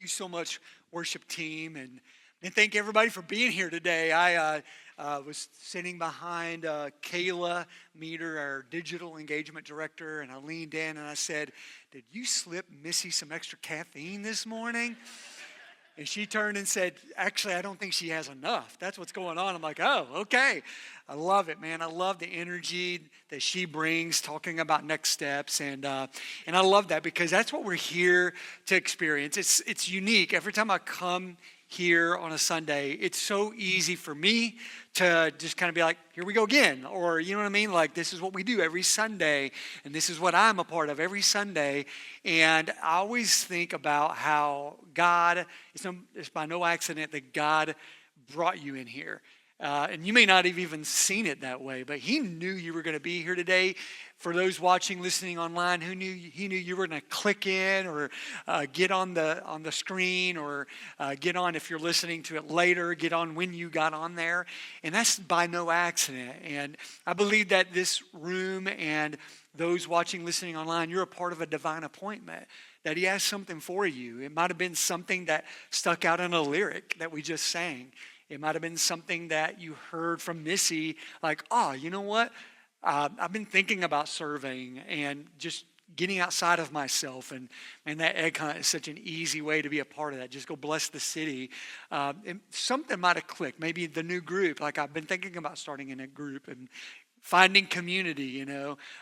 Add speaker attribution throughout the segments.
Speaker 1: You so much, worship team, and thank everybody for being here today. I was sitting behind Kayla Meter, our digital engagement director, and I leaned in and I said, "Did you slip Missy some extra caffeine this morning?" And she turned and said, "Actually, I don't think she has enough. That's what's going on." I'm like, "Oh, okay." I love it, man. I love the energy that she brings talking about next steps. And I love that because that's what we're here to experience. It's unique. Every time I come here on a Sunday, it's so easy for me to just kind of be like, "Here we go again." Or, you know what I mean? Like, this is what we do every Sunday, and this is what I'm a part of every Sunday. And I always think about how it's by no accident that God brought you in here. And you may not have even seen it that way, but he knew you were going to be here today. For those watching, listening online, he knew you were going to click in or get on the screen or get on if you're listening to it later, get on when you got on there. And that's by no accident. And I believe that this room and those watching, listening online, you're a part of a divine appointment, that he has something for you. It might have been something that stuck out in a lyric that we just sang. It might have been something that you heard from Missy, like, "Oh, you know what? I've been thinking about serving and just getting outside of myself." And that egg hunt is such an easy way to be a part of that. Just go bless the city. And something might have clicked. Maybe the new group. Like, I've been thinking about starting in a group and finding community,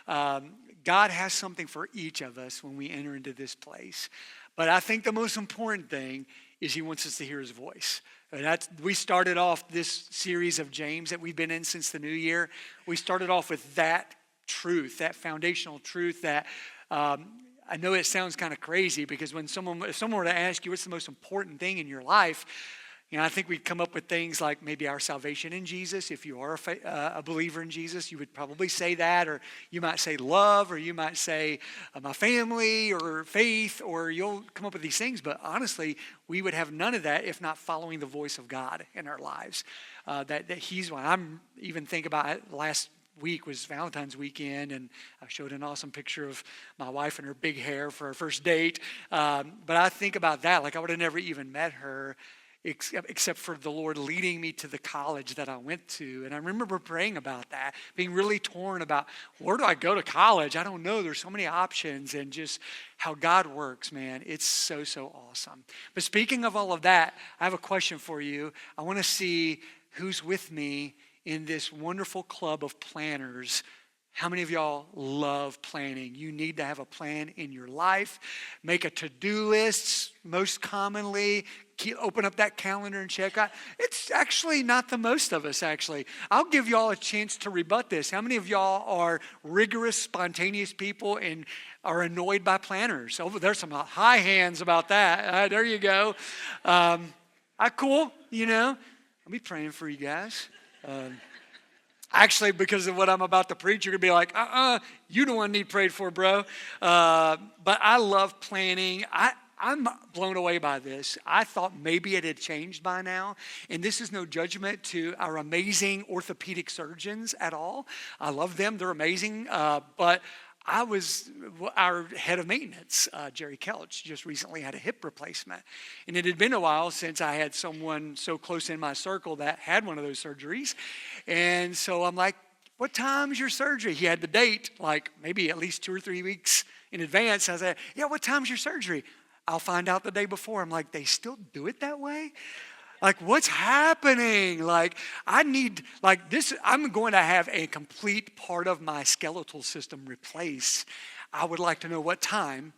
Speaker 1: God has something for each of us when we enter into this place. But I think the most important thing is he wants us to hear his voice. And we started off this series of James that we've been in since the new year. We started off with that truth, that foundational truth that I know it sounds kind of crazy because if someone were to ask you what's the most important thing in your life, I think we'd come up with things like maybe our salvation in Jesus. If you are a believer in Jesus, you would probably say that, or you might say love, or you might say my family or faith, or you'll come up with these things. But honestly, we would have none of that if not following the voice of God in our lives. That He's one. I'm even thinking about it. Last week was Valentine's weekend, and I showed an awesome picture of my wife and her big hair for our first date. But I think about that, like I would have never even met her except for the Lord leading me to the college that I went to. And I remember praying about that, being really torn about, where do I go to college? I don't know. There's so many options, and just how God works, man. It's so, so awesome. But speaking of all of that, I have a question for you. I want to see who's with me in this wonderful club of planners. How many of y'all love planning? You need to have a plan in your life. Make a to-do list, most commonly. Open up that calendar and check out. It's actually not the most of us, actually. I'll give y'all a chance to rebut this. How many of y'all are rigorous, spontaneous people and are annoyed by planners? Oh, there's some high hands about that. There you go. Cool, I'll be praying for you guys. Actually, because of what I'm about to preach, you're going to be like, you don't want to need prayed for, bro. But I love planning. I'm blown away by this. I thought maybe it had changed by now. And this is no judgment to our amazing orthopedic surgeons at all. I love them. They're amazing. But our head of maintenance, Jerry Kelch, just recently had a hip replacement. And it had been a while since I had someone so close in my circle that had one of those surgeries. And so I'm like, "What time's your surgery?" He had the date, like maybe at least 2 or 3 weeks in advance. I said, "Yeah, what time's your surgery?" I'll find out the day before. I'm like, "They still do it that way? Like, what's happening? Like, I need, like this, I'm going to have a complete part of my skeletal system replaced. I would like to know what time.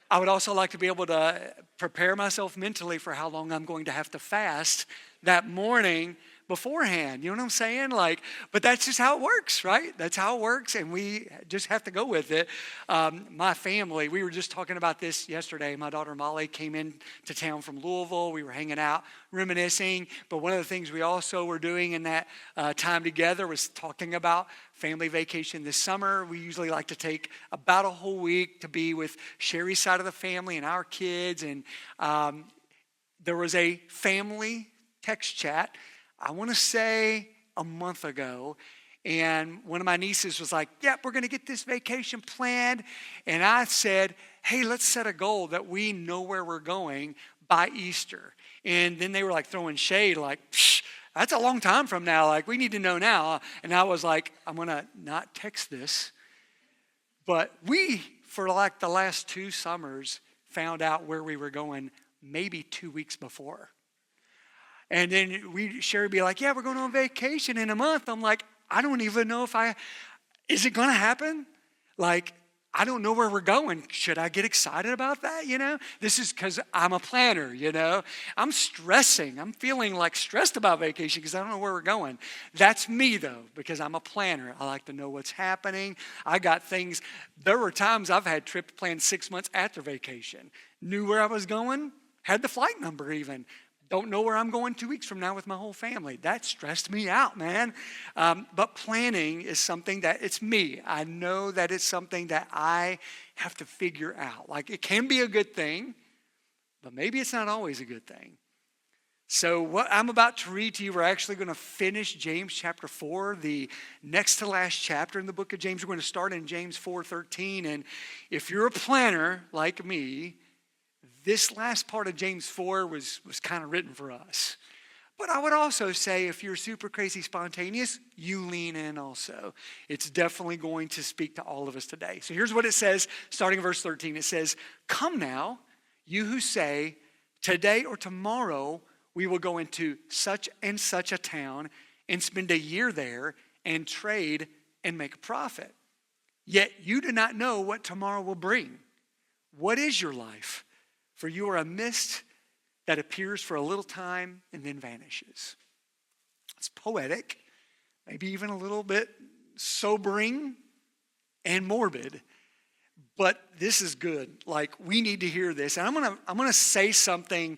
Speaker 1: I would also like to be able to prepare myself mentally for how long I'm going to have to fast that morning beforehand." You know what I'm saying? Like, but that's just how it works, right? That's how it works, and we just have to go with it. My family, we were just talking about this yesterday. My daughter Molly came in to town from Louisville. We were hanging out, reminiscing. But one of the things we also were doing in that time together was talking about family vacation this summer. We usually like to take about a whole week to be with Sherry's side of the family and our kids. And there was a family text chat, I want to say a month ago, And one of my nieces was like, yep, we're going to get this vacation planned. And I said, hey, let's set a goal that we know where we're going by Easter. And then they were like throwing shade, like, psh, that's a long time from now. Like, we need to know now. And I was like, I'm going to not text this. But we, for like the last 2 summers, found out where we were going maybe 2 weeks before. And then Sherry would be like, yeah, we're going on vacation in a month. I'm like, I don't even know is it going to happen? Like, I don't know where we're going. Should I get excited about that, This is because I'm a planner, I'm stressing. I'm feeling like stressed about vacation because I don't know where we're going. That's me, though, because I'm a planner. I like to know what's happening. I got things. There were times I've had trips planned 6 months after vacation. Knew where I was going, had the flight number even. Don't know where I'm going 2 weeks from now with my whole family. That stressed me out, man. But planning is something that it's me. I know that it's something that I have to figure out. Like, it can be a good thing, but maybe it's not always a good thing. So what I'm about to read to you, we're actually going to finish James chapter 4, the next to last chapter in the book of James. We're going to start in James 4:13. And if you're a planner like me, this last part of James 4 was kind of written for us. But I would also say if you're super crazy spontaneous, you lean in also. It's definitely going to speak to all of us today. So here's what it says, starting in verse 13. It says, come now, you who say, today or tomorrow we will go into such and such a town and spend a year there and trade and make a profit. Yet you do not know what tomorrow will bring. What is your life? For you are a mist that appears for a little time and then vanishes. It's poetic, maybe even a little bit sobering and morbid, but this is good. Like, we need to hear this. And I'm gonna say something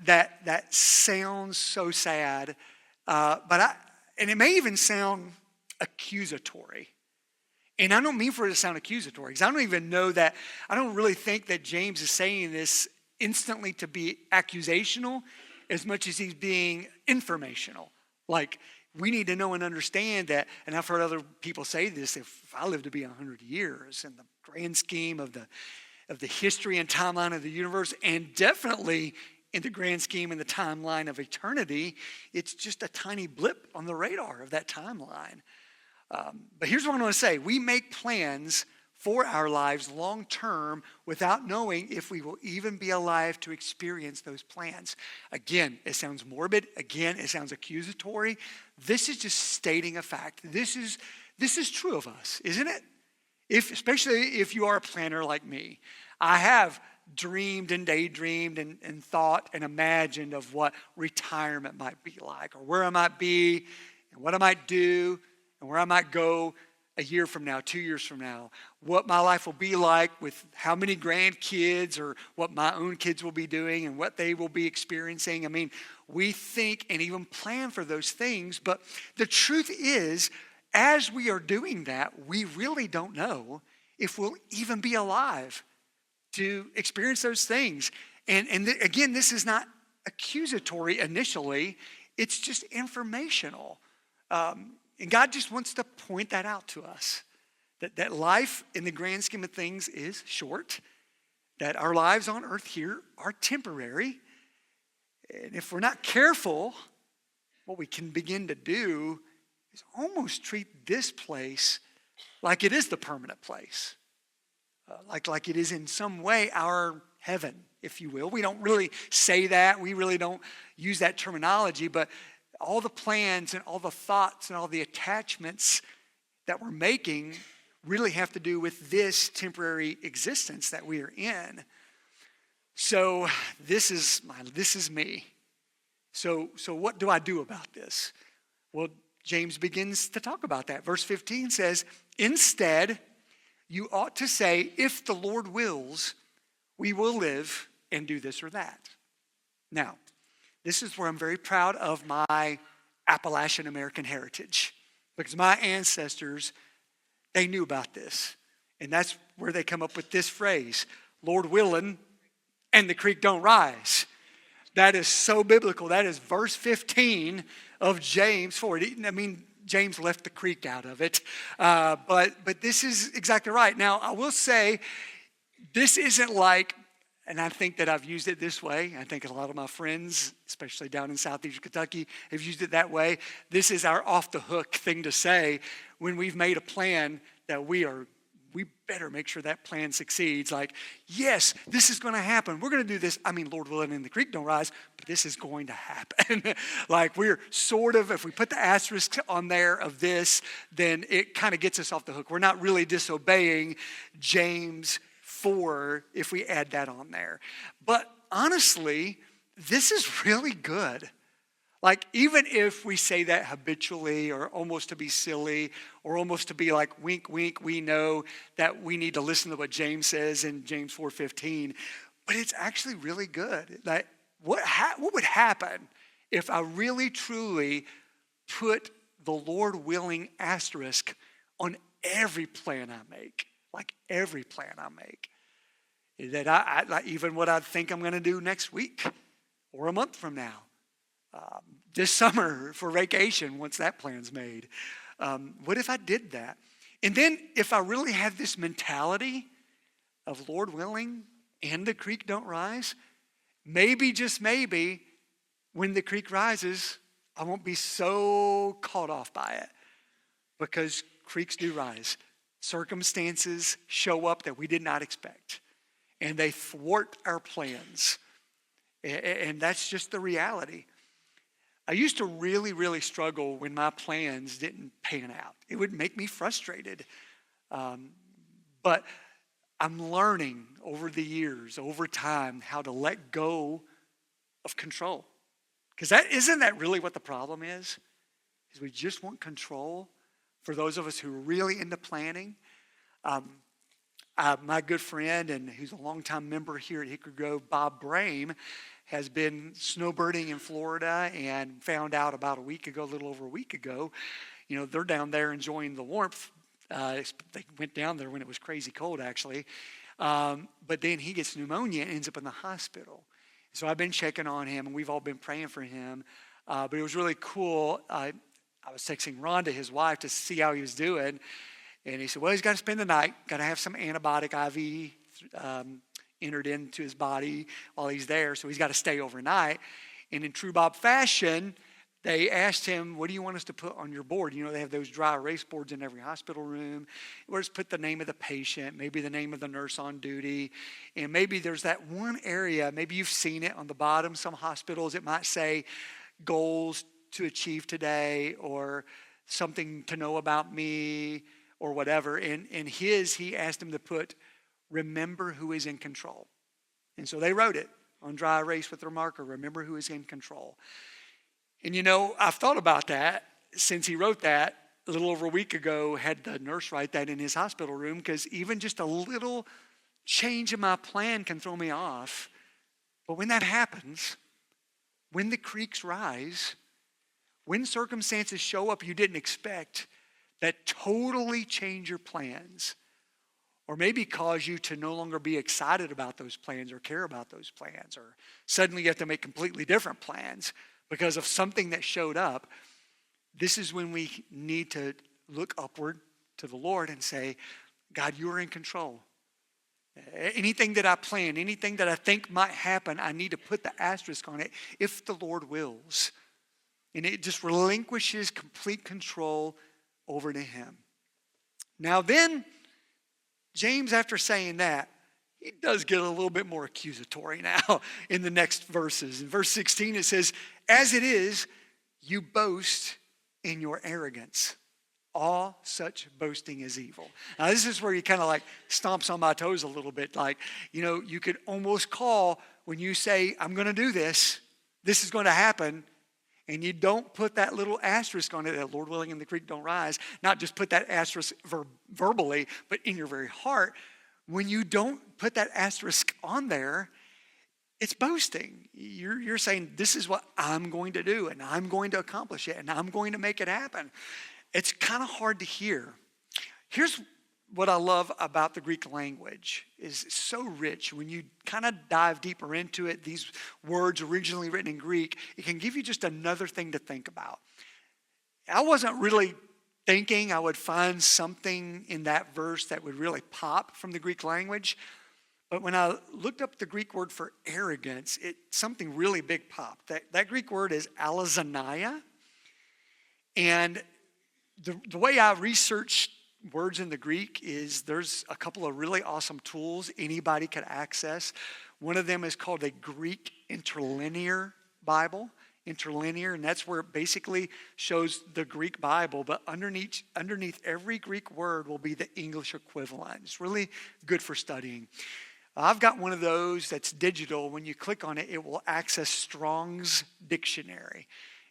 Speaker 1: that sounds so sad, and it may even sound accusatory. And I don't mean for it to sound accusatory, because I don't even know that, I don't really think that James is saying this instantly to be accusational as much as he's being informational. Like, we need to know and understand that, and I've heard other people say this, if I live to be 100 years in the grand scheme of the history and timeline of the universe, and definitely in the grand scheme and the timeline of eternity, it's just a tiny blip on the radar of that timeline. But here's what I'm going to say. We make plans for our lives long term without knowing if we will even be alive to experience those plans. Again, it sounds morbid. Again, it sounds accusatory. This is just stating a fact. This is true of us, isn't it? Especially if you are a planner like me. I have dreamed and daydreamed and thought and imagined of what retirement might be like, or where I might be and what I might do and where I might go a year from now, 2 years from now, what my life will be like with how many grandkids, or what my own kids will be doing and what they will be experiencing. I mean, we think and even plan for those things, but the truth is, as we are doing that, we really don't know if we'll even be alive to experience those things. And again, this is not accusatory initially, it's just informational. And God just wants to point that out to us, that life in the grand scheme of things is short, that our lives on earth here are temporary. And if we're not careful, what we can begin to do is almost treat this place like it is the permanent place, like it is in some way our heaven, if you will. We don't really say that. We really don't use that terminology, but all the plans and all the thoughts and all the attachments that we're making really have to do with this temporary existence that we are in. So this is me. So what do I do about this? Well, James begins to talk about that. Verse 15 says, instead, you ought to say, if the Lord wills, we will live and do this or that. Now, this is where I'm very proud of my Appalachian American heritage, because my ancestors, they knew about this. And that's where they come up with this phrase, Lord willing, and the creek don't rise. That is so biblical. That is verse 15 of James 4. I mean, James left the creek out of it. But this is exactly right. Now, I will say, this isn't like, and I think that I've used it this way. I think a lot of my friends, especially down in southeastern Kentucky, have used it that way. This is our off the hook thing to say when we've made a plan that we better make sure that plan succeeds. Like, yes, this is going to happen. We're going to do this. I mean, Lord willing, and the creek don't rise, but this is going to happen. Like, we're sort of, if we put the asterisk on there of this, then it kind of gets us off the hook. We're not really disobeying James 4 if we add that on there. But honestly, this is really good. Like, even if we say that habitually or almost to be silly or almost to be like wink, wink, we know that we need to listen to what James says in James 4:15. But it's actually really good. Like, what would happen if I really, truly put the Lord willing asterisk on every plan I make? Like, every plan I make. That I like even what I think I'm going to do next week or a month from now. This summer for vacation, once that plan's made. What if I did that? And then if I really have this mentality of Lord willing and the creek don't rise, maybe, just maybe, when the creek rises, I won't be so caught off by it. Because creeks do rise. Circumstances show up that we did not expect. And they thwart our plans. And that's just the reality. I used to really, really struggle when my plans didn't pan out. It would make me frustrated. But I'm learning over the years, over time, how to let go of control. Because isn't that really what the problem is? Is we just want control. For those of us who are really into planning. My good friend, and who's a longtime member here at Hickory Grove, Bob Brame, has been snowbirding in Florida and found out about a little over a week ago, they're down there enjoying the warmth. They went down there when it was crazy cold, actually. But then he gets pneumonia and ends up in the hospital. So I've been checking on him, and we've all been praying for him. But it was really cool. I was texting Rhonda, his wife, to see how he was doing. And he said, well, he's got to spend the night, got to have some antibiotic IV entered into his body while he's there, so he's got to stay overnight. And in true Bob fashion, they asked him, what do you want us to put on your board? They have those dry erase boards in every hospital room. We'll just put the name of the patient, maybe the name of the nurse on duty, and maybe there's that one area, maybe you've seen it on the bottom, some hospitals, it might say goals to achieve today or something to know about me, or whatever. And he asked him to put, remember who is in control. And so they wrote it on dry erase with their marker, remember who is in control. And I've thought about that since he wrote that a little over a week ago, had the nurse write that in his hospital room, because even just a little change in my plan can throw me off. But when that happens, when the creeks rise, when circumstances show up you didn't expect, that totally change your plans, or maybe cause you to no longer be excited about those plans or care about those plans, or suddenly you have to make completely different plans because of something that showed up. This is when we need to look upward to the Lord and say, God, you are in control. Anything that I plan, anything that I think might happen, I need to put the asterisk on it, if the Lord wills. And it just relinquishes complete control over to him. Now then, James, after saying that, he does get a little bit more accusatory now in the next verses. In verse 16 it says, as it is, you boast in your arrogance. All such boasting is evil. Now this is where he kind of like stomps on my toes a little bit. Like, you could almost call when you say, I'm going to do this, this is going to happen, and you don't put that little asterisk on it, that Lord willing and the creek don't rise, not just put that asterisk verbally, but in your very heart. When you don't put that asterisk on there, it's boasting. You're saying, this is what I'm going to do, and I'm going to accomplish it, and I'm going to make it happen. It's kind of hard to hear. Here's what I love about the Greek language. Is so rich. When you kind of dive deeper into it, these words originally written in Greek, it can give you just another thing to think about. I wasn't really thinking I would find something in that verse that would really pop from the Greek language. But when I looked up the Greek word for arrogance, something really big popped. That Greek word is alazania. And the way I researched words in the Greek is there's a couple of really awesome tools anybody could access. One of them is called a Greek interlinear Bible. Interlinear, and that's where it basically shows the Greek Bible, but underneath every Greek word will be the English equivalent. It's really good for studying. I've got one of those that's digital. When you click on it, it will access Strong's Dictionary.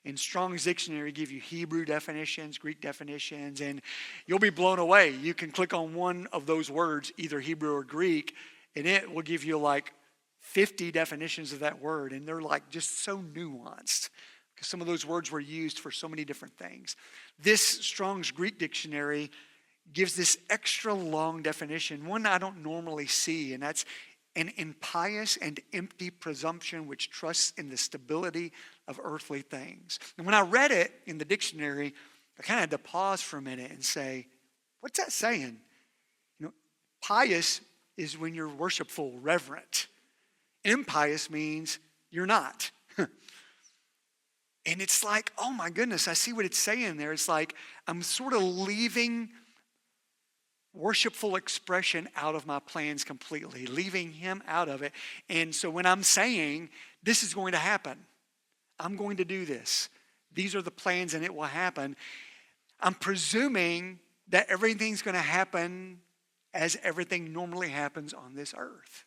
Speaker 1: And Strong's Dictionary give you Hebrew definitions, Greek definitions, and you'll be blown away. You can click on one of those words, either Hebrew or Greek, and it will give you like 50 definitions of that word, and they're like just so nuanced because some of those words were used for so many different things. This Strong's Greek Dictionary gives this extra long definition, one I don't normally see, and that's an impious and empty presumption which trusts in the stability of earthly things. And when I read it in the dictionary, I kind of had to pause for a minute and say, what's that saying? Pious is when you're worshipful, reverent. Impious means you're not. And it's like, oh my goodness, I see what it's saying there. It's like I'm sort of leaving worshipful expression out of my plans completely, leaving him out of it. And so when I'm saying this is going to happen, I'm going to do this, these are the plans and it will happen, I'm presuming that everything's going to happen as everything normally happens on this earth.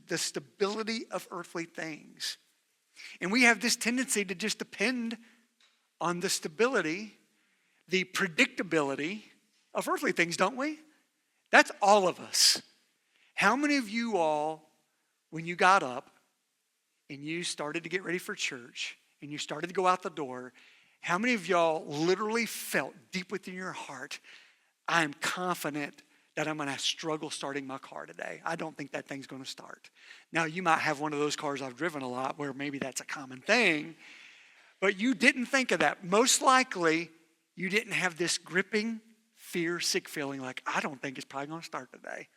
Speaker 1: The stability of earthly things. And we have this tendency to just depend on the stability, the predictability of earthly things, don't we? That's all of us. How many of you all, when you got up and you started to get ready for church and you started to go out the door, how many of y'all literally felt deep within your heart, I am confident that I'm going to struggle starting my car today. I don't think that thing's going to start. Now, you might have one of those cars I've driven a lot where maybe that's a common thing, but you didn't think of that. Most likely, you didn't have this gripping, fear, sick feeling like, I don't think it's probably going to start today.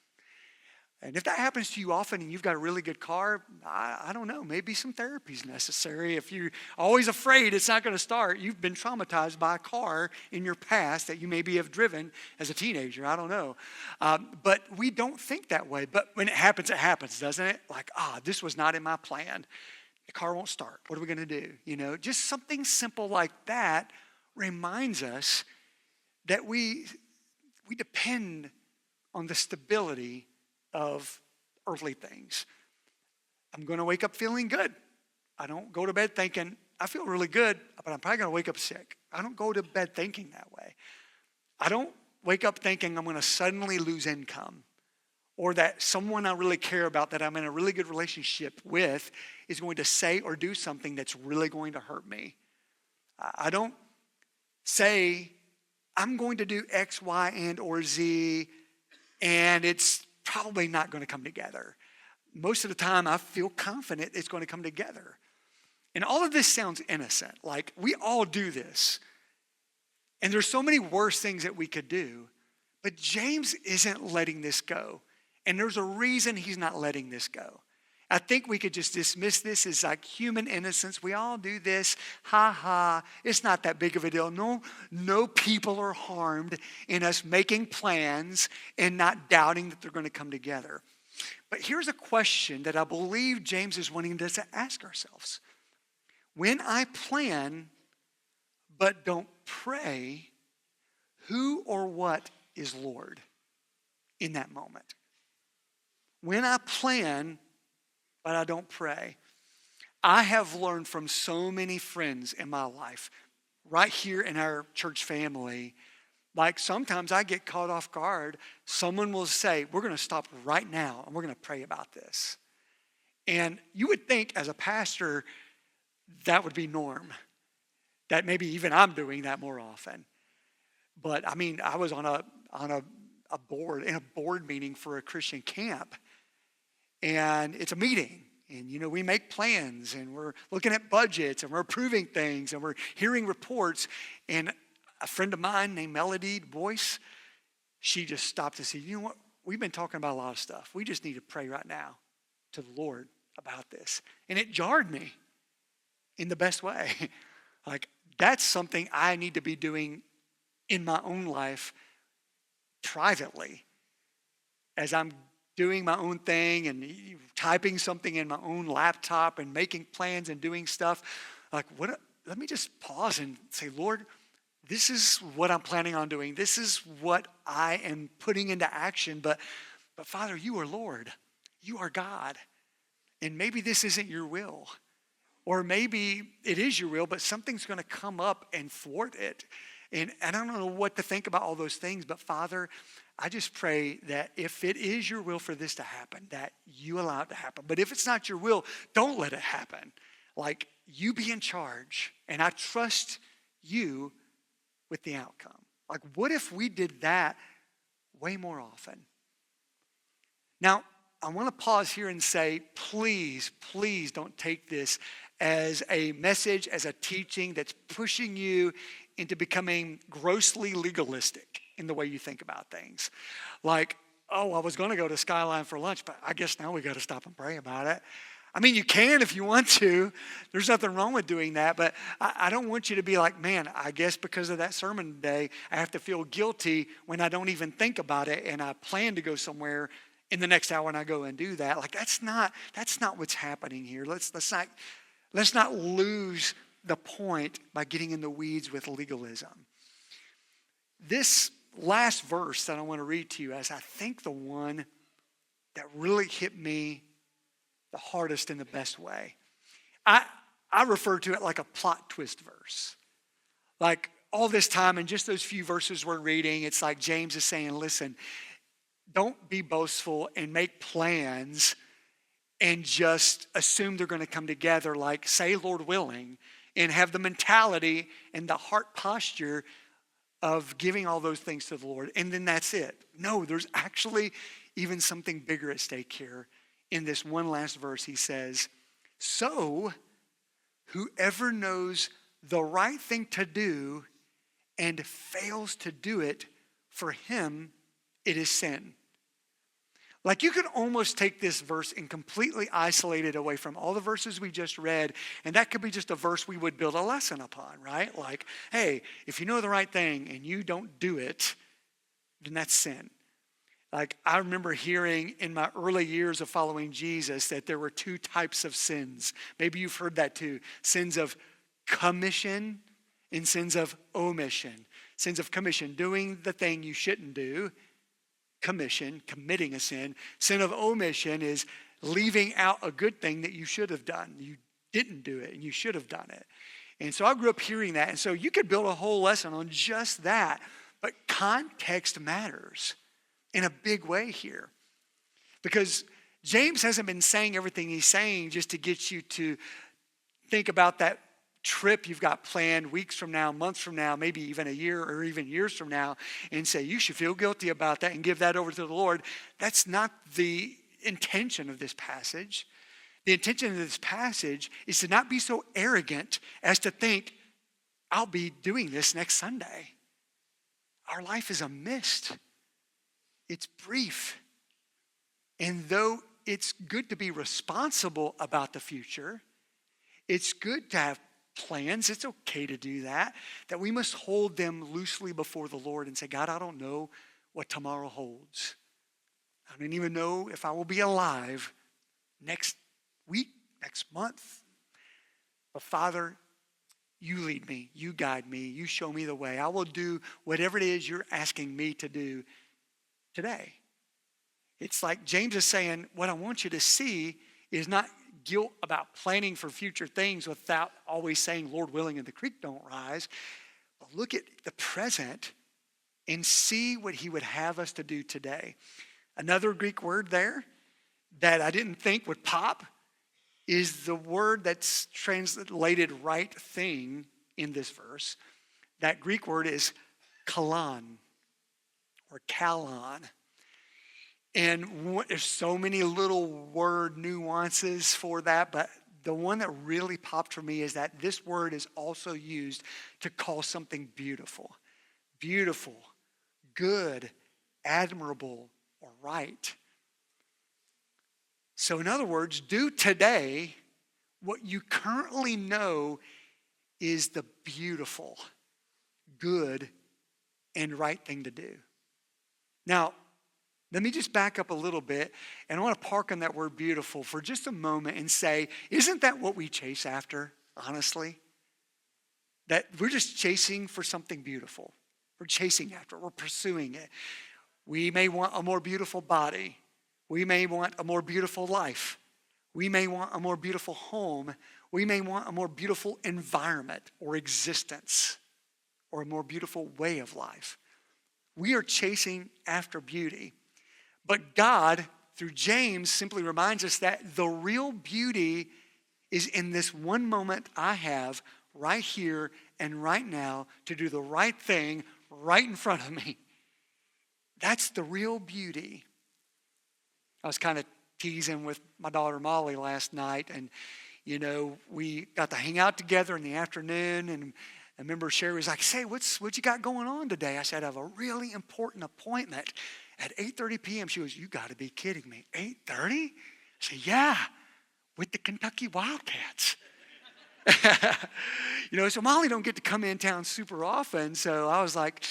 Speaker 1: And if that happens to you often and you've got a really good car, I don't know, maybe some therapy is necessary. If you're always afraid it's not going to start, you've been traumatized by a car in your past that you maybe have driven as a teenager. I don't know. But we don't think that way. But when it happens, doesn't it? Like, this was not in my plan. The car won't start. What are we going to do? Just something simple like that reminds us that we depend on the stability of earthly things. I'm going to wake up feeling good. I don't go to bed thinking, I feel really good, but I'm probably going to wake up sick. I don't go to bed thinking that way. I don't wake up thinking I'm going to suddenly lose income or that someone I really care about that I'm in a really good relationship with is going to say or do something that's really going to hurt me. I don't say, I'm going to do X, Y, and or Z, and it's probably not going to come together. Most of the time, I feel confident it's going to come together. And all of this sounds innocent. Like, we all do this. And there's so many worse things that we could do. But James isn't letting this go. And there's a reason he's not letting this go. I think we could just dismiss this as like human innocence. We all do this. Ha ha. It's not that big of a deal. No people are harmed in us making plans and not doubting that they're going to come together. But here's a question that I believe James is wanting us to ask ourselves. When I plan but don't pray, who or what is Lord in that moment? When I plan but I don't pray. I have learned from so many friends in my life, right here in our church family, like sometimes I get caught off guard. Someone will say, we're going to stop right now and we're going to pray about this. And you would think as a pastor, that would be norm. That maybe even I'm doing that more often. But I mean, I was on a board, in a board meeting for a Christian camp. And it's a meeting, And, we make plans and we're looking at budgets and we're approving things and we're hearing reports. And a friend of mine named Melody Boyce, she just stopped and said, you know what? We've been talking about a lot of stuff. We just need to pray right now to the Lord about this. And it jarred me in the best way. Like, that's something I need to be doing in my own life privately as I'm doing my own thing and typing something in my own laptop and making plans and doing stuff. Like, let me just pause and say, Lord, this is what I'm planning on doing. This is what I am putting into action. But Father, you are Lord. You are God. And maybe this isn't your will. Or maybe it is your will, but something's going to come up and thwart it. And I don't know what to think about all those things. But Father, I just pray that if it is your will for this to happen, that you allow it to happen. But if it's not your will, don't let it happen. Like, you be in charge. And I trust you with the outcome. Like, what if we did that way more often? Now, I want to pause here and say, please, please don't take this as a message, as a teaching that's pushing you into becoming grossly legalistic in the way you think about things. Like, oh, I was going to go to Skyline for lunch, but I guess now we got to stop and pray about it. I mean, you can if you want to. There's nothing wrong with doing that, but I don't want you to be like, man, I guess because of that sermon today, I have to feel guilty when I don't even think about it and I plan to go somewhere in the next hour and I go and do that. Like, that's not what's happening here. Let's not lose the point by getting in the weeds with legalism. This last verse that I want to read to you is, I think, the one that really hit me the hardest in the best way. I refer to it like a plot twist verse. Like, all this time, in just those few verses we're reading, it's like James is saying, listen, don't be boastful and make plans and just assume they're going to come together, like, say, Lord willing, and have the mentality and the heart posture of giving all those things to the Lord, and then that's it. No, there's actually even something bigger at stake here. In this one last verse, he says, so whoever knows the right thing to do and fails to do it, for him it is sin. Like, you could almost take this verse and completely isolate it away from all the verses we just read, and that could be just a verse we would build a lesson upon, right? Like, hey, if you know the right thing and you don't do it, then that's sin. Like, I remember hearing in my early years of following Jesus that there were two types of sins. Maybe you've heard that too. Sins of commission and sins of omission. Sins of commission, doing the thing you shouldn't do. Commission, committing a sin. Sin of omission is leaving out a good thing that you should have done. You didn't do it and you should have done it. And so I grew up hearing that. And so you could build a whole lesson on just that. But context matters in a big way here. Because James hasn't been saying everything he's saying just to get you to think about that trip you've got planned weeks from now, months from now, maybe even a year or even years from now, and say you should feel guilty about that and give that over to the Lord. That's not the intention of this passage. The intention of this passage is to not be so arrogant as to think, I'll be doing this next Sunday. Our life is a mist. It's brief. And though it's good to be responsible about the future, it's good to have plans. It's okay to do that. That we must hold them loosely before the Lord and say, God, I don't know what tomorrow holds. I don't even know if I will be alive next week, next month. But Father, you lead me, you guide me, you show me the way. I will do whatever it is you're asking me to do today. It's like James is saying, what I want you to see is not guilt about planning for future things without always saying, Lord willing, and the creek don't rise. But look at the present and see what he would have us to do today. Another Greek word there that I didn't think would pop is the word that's translated right thing in this verse. That Greek word is kalan or kalon. And there's so many little word nuances for that, but the one that really popped for me is that this word is also used to call something beautiful. Beautiful, good, admirable, or right. So in other words, do today what you currently know is the beautiful, good, and right thing to do. Now, let me just back up a little bit, and I want to park on that word beautiful for just a moment and say, isn't that what we chase after, honestly? That we're just chasing for something beautiful. We're chasing after it. We're pursuing it. We may want a more beautiful body. We may want a more beautiful life. We may want a more beautiful home. We may want a more beautiful environment or existence or a more beautiful way of life. We are chasing after beauty. But God, through James, simply reminds us that the real beauty is in this one moment I have right here and right now to do the right thing right in front of me. That's the real beauty. I was kind of teasing with my daughter Molly last night, and we got to hang out together in the afternoon, and I remember Sherry was like, "Say, what you got going on today?" I said, "I have a really important appointment at 8:30 p.m. She goes, "You got to be kidding me. 8:30? I said, "Yeah, with the Kentucky Wildcats." So Molly don't get to come in town super often, so I was like,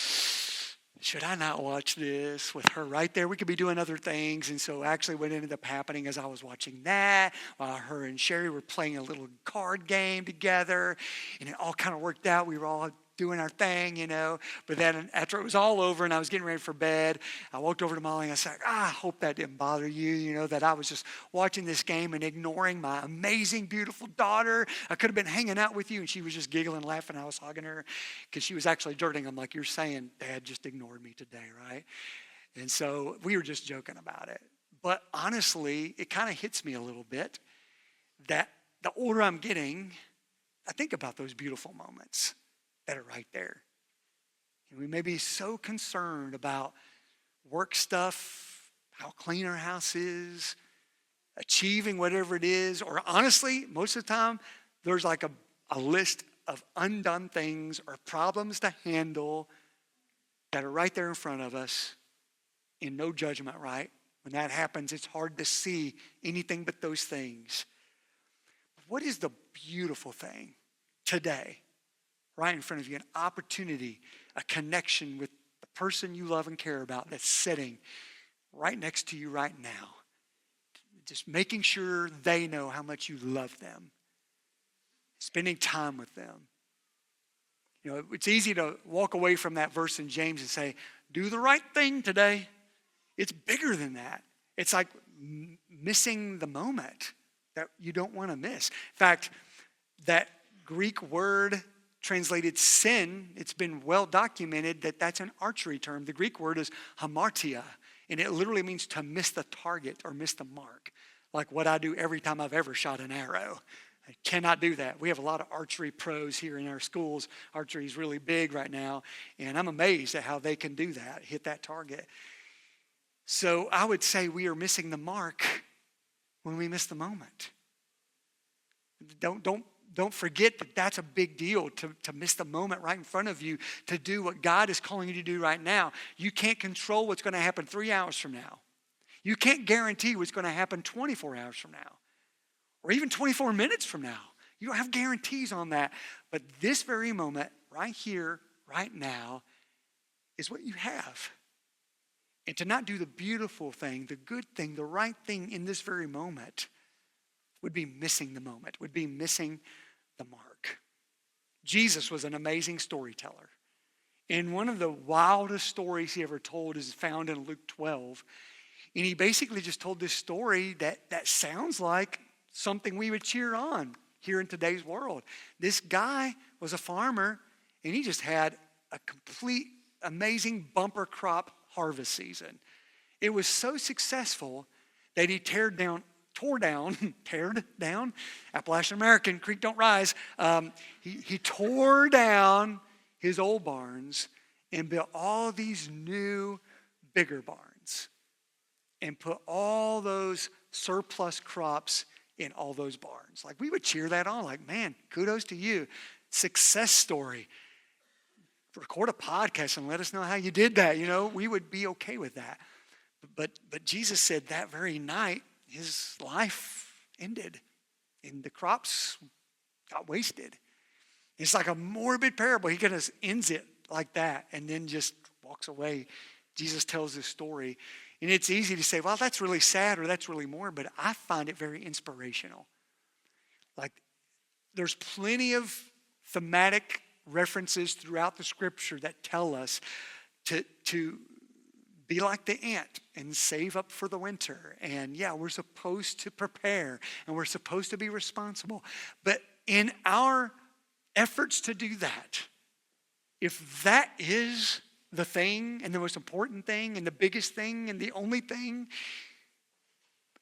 Speaker 1: should I not watch this with her right there? We could be doing other things. And so actually what ended up happening is I was watching that while her and Sherry were playing a little card game together. And it all kind of worked out. We were all doing our thing, But then after it was all over and I was getting ready for bed, I walked over to Molly and I said, I hope that didn't bother you, that I was just watching this game and ignoring my amazing, beautiful daughter. I could have been hanging out with you. And she was just giggling, laughing. I was hugging her because she was actually dirting. I'm like, you're saying Dad just ignored me today, right? And so we were just joking about it. But honestly, it kind of hits me a little bit that the older I'm getting, I think about those beautiful moments that are right there. And we may be so concerned about work stuff, how clean our house is, achieving whatever it is, or honestly, most of the time, there's like a list of undone things or problems to handle that are right there in front of us in no judgment, right? When that happens, it's hard to see anything but those things. What is the beautiful thing today? Right in front of you, an opportunity, a connection with the person you love and care about that's sitting right next to you right now. Just making sure they know how much you love them. Spending time with them. It's easy to walk away from that verse in James and say, do the right thing today. It's bigger than that. It's like missing the moment that you don't want to miss. In fact, that Greek word translated sin, it's been well documented that that's an archery term. The Greek word is hamartia, and it literally means to miss the target or miss the mark, like what I do every time I've ever shot an arrow. I cannot do that. We have a lot of archery pros here in our schools. Archery is really big right now, and I'm amazed at how they can do that, hit that target. So I would say we are missing the mark when we miss the moment. Don't forget that that's a big deal to miss the moment right in front of you, to do what God is calling you to do right now. You can't control what's going to happen 3 hours from now. You can't guarantee what's going to happen 24 hours from now or even 24 minutes from now. You don't have guarantees on that. But this very moment, right here, right now, is what you have. And to not do the beautiful thing, the good thing, the right thing in this very moment would be missing the moment, would be missing the mark. Jesus was an amazing storyteller. And one of the wildest stories he ever told is found in Luke 12. And he basically just told this story that sounds like something we would cheer on here in today's world. This guy was a farmer, and he just had a complete amazing bumper crop harvest season. It was so successful that he tore down, Appalachian American, Creek don't rise. He tore down his old barns and built all these new, bigger barns. and put all those surplus crops in all those barns. Like, we would cheer that on, like, man, kudos to you. Success story. Record a podcast and let us know how you did that. We would be okay with that. But Jesus said that very night, his life ended and the crops got wasted. It's like a morbid parable. He kind of ends it like that and then just walks away. Jesus tells this story. And it's easy to say, well, that's really sad or that's really morbid. But I find it very inspirational. Like, there's plenty of thematic references throughout the scripture that tell us to be like the ant and save up for the winter. And yeah, we're supposed to prepare and we're supposed to be responsible. But in our efforts to do that, if that is the thing and the most important thing and the biggest thing and the only thing,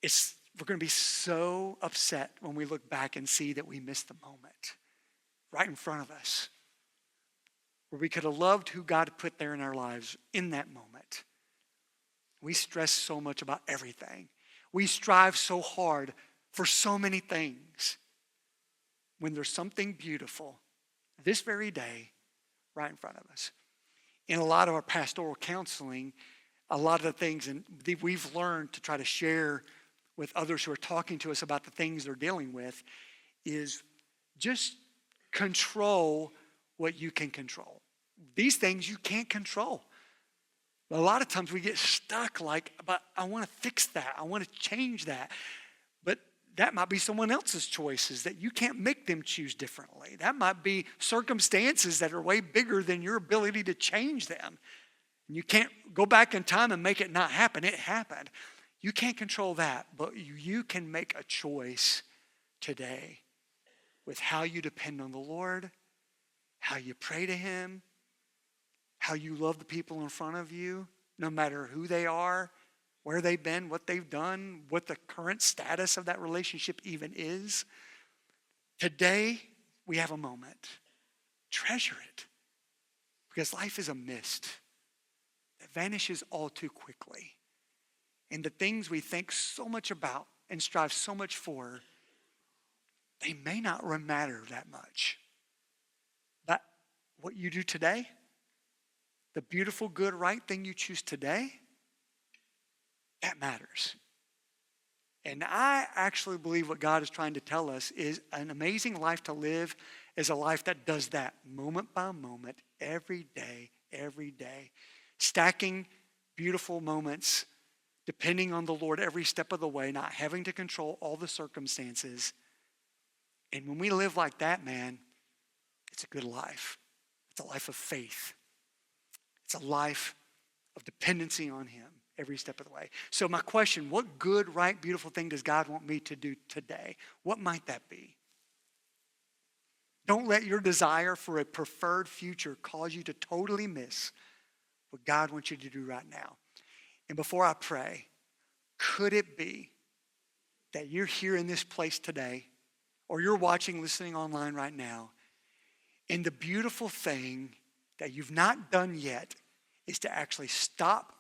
Speaker 1: we're going to be so upset when we look back and see that we missed the moment right in front of us, where we could have loved who God put there in our lives in that moment. We stress so much about everything. We strive so hard for so many things when there's something beautiful this very day right in front of us. In a lot of our pastoral counseling, a lot of the things we've learned to try to share with others who are talking to us about the things they're dealing with is just control what you can control. These things you can't control. A lot of times we get stuck like, but I want to fix that. I want to change that. But that might be someone else's choices that you can't make them choose differently. That might be circumstances that are way bigger than your ability to change them. And you can't go back in time and make it not happen. It happened. You can't control that, but you can make a choice today with how you depend on the Lord, how you pray to him, how you love the people in front of you, no matter who they are, where they've been, what they've done, what the current status of that relationship even is. Today, we have a moment. Treasure it. Because life is a mist that vanishes all too quickly. And the things we think so much about and strive so much for, they may not matter that much. But what you do today, the beautiful, good, right thing you choose today, that matters. And I actually believe what God is trying to tell us is an amazing life to live is a life that does that moment by moment, every day, stacking beautiful moments, depending on the Lord every step of the way, not having to control all the circumstances. And when we live like that, man, it's a good life. It's a life of faith. It's a life of dependency on him every step of the way. So my question, what good, right, beautiful thing does God want me to do today? What might that be? Don't let your desire for a preferred future cause you to totally miss what God wants you to do right now. And before I pray, could it be that you're here in this place today, or you're watching, listening online right now, and the beautiful thing that you've not done yet is to actually stop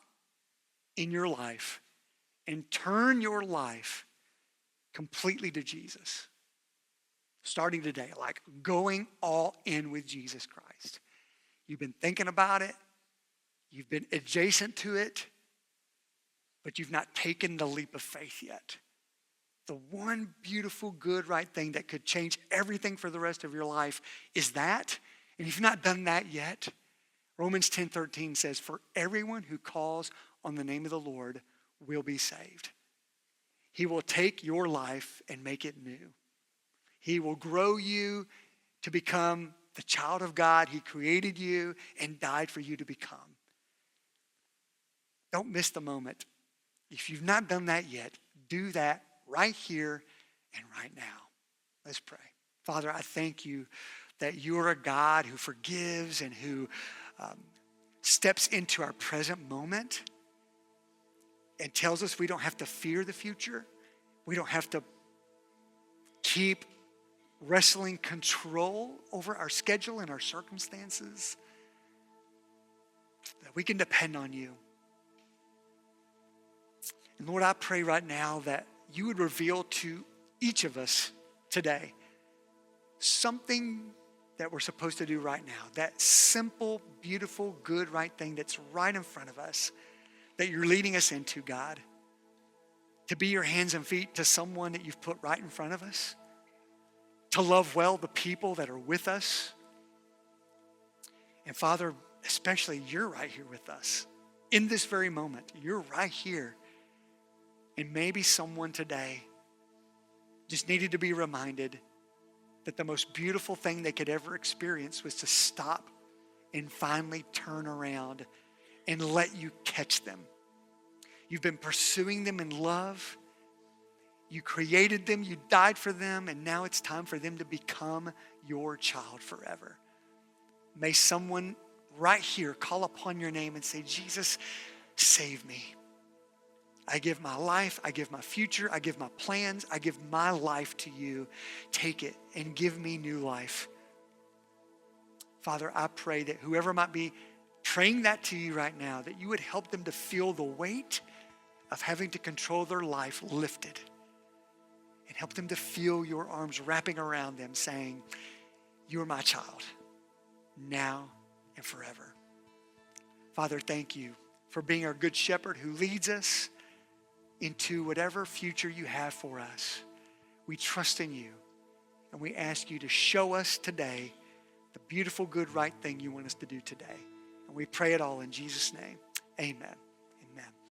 Speaker 1: in your life and turn your life completely to Jesus. Starting today, like going all in with Jesus Christ. You've been thinking about it. You've been adjacent to it. But you've not taken the leap of faith yet. The one beautiful, good, right thing that could change everything for the rest of your life is that. And if you've not done that yet, Romans 10:13 says, for everyone who calls on the name of the Lord will be saved. He will take your life and make it new. He will grow you to become the child of God he created you and died for you to become. Don't miss the moment. If you've not done that yet, do that right here and right now. Let's pray. Father, I thank you that you're a God who forgives and who steps into our present moment and tells us we don't have to fear the future. We don't have to keep wrestling control over our schedule and our circumstances. That we can depend on you. And Lord, I pray right now that you would reveal to each of us today something that we're supposed to do right now. That simple, beautiful, good, right thing that's right in front of us that you're leading us into, God. To be your hands and feet to someone that you've put right in front of us. To love well the people that are with us. And Father, especially you're right here with us. In this very moment, you're right here. And maybe someone today just needed to be reminded that the most beautiful thing they could ever experience was to stop and finally turn around and let you catch them. You've been pursuing them in love. You created them, you died for them, and now it's time for them to become your child forever. May someone right here call upon your name and say, Jesus, save me. I give my life, I give my future, I give my plans, I give my life to you. Take it and give me new life. Father, I pray that whoever might be praying that to you right now, that you would help them to feel the weight of having to control their life lifted. And help them to feel your arms wrapping around them saying, you are my child, now and forever. Father, thank you for being our good shepherd who leads us into whatever future you have for us. We trust in you, and we ask you to show us today the beautiful, good, right thing you want us to do today. And we pray it all in Jesus' name. Amen.